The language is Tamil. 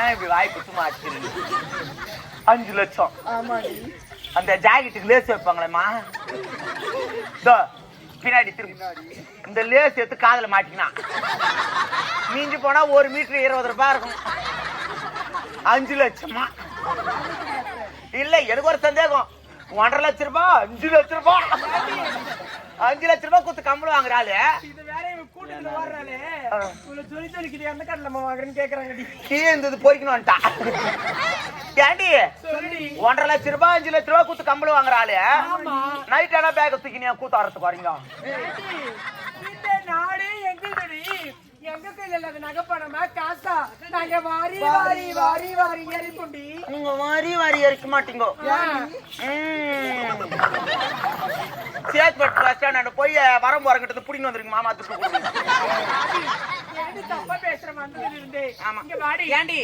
ஏன் இப்படி வாய்ப்பு சும்மா ஆச்சு 5 லட்சம் ஆமாடி. அந்த ஜாக்கெட்டுக்கு லேஸ் வைப்பாங்களேம்மா இதோ பின்னாடி திரும்ப இந்த லேஸ் எடுத்து காதுல மாட்டினா மீஞ்சி போனா 1 மீட்டர் 20 ரூபாய் இருக்கும் 5 லட்சமா இல்ல எனக்கு ஒரு சந்தேகம் 1.5 லட்சம் ரூபாய் 5 லட்சம் ரூபாய் 5 லட்சம் ரூபாய் கொடுத்து கம்பளம் வாங்குறாளு இது வேற இவன் கூட்டத்துல வர்றாளே உள்ள சொல்லி சொல்லிக்கிட்டு எந்த கடல வாங்குறேன்னு கேக்குறாங்கடி. கீழே இருந்தது போய்க்கணும்ட்டா ஏண்டி சொல்லுடி. 1.5 லட்சம் ரூபாய் 5 லட்சம் ரூபாய் கொடுத்து கம்பளம் வாங்குறாளு ஆமா. நைட் ஆனா பேக்க தூக்கி நீ கூத்தாரத்துக்கு வரீங்க இந்த நாடே எங்களுடி. எங்க கையில அது நகைப்பணமா காசா நாங்க வாரி வாரி வாரி வாரி எரிப்புண்டி. நீங்க வாரி வாரி எரிக்க மாட்டீங்க சேத்பட் பஸ் ஸ்டாண்ட் போய் வரம் போறங்கிட்ட புடிங்க வந்துருங்க மாமா தப்பா பேசுற வந்ததுல இருந்தே ஆமா இங்க வாடி. ஏண்டி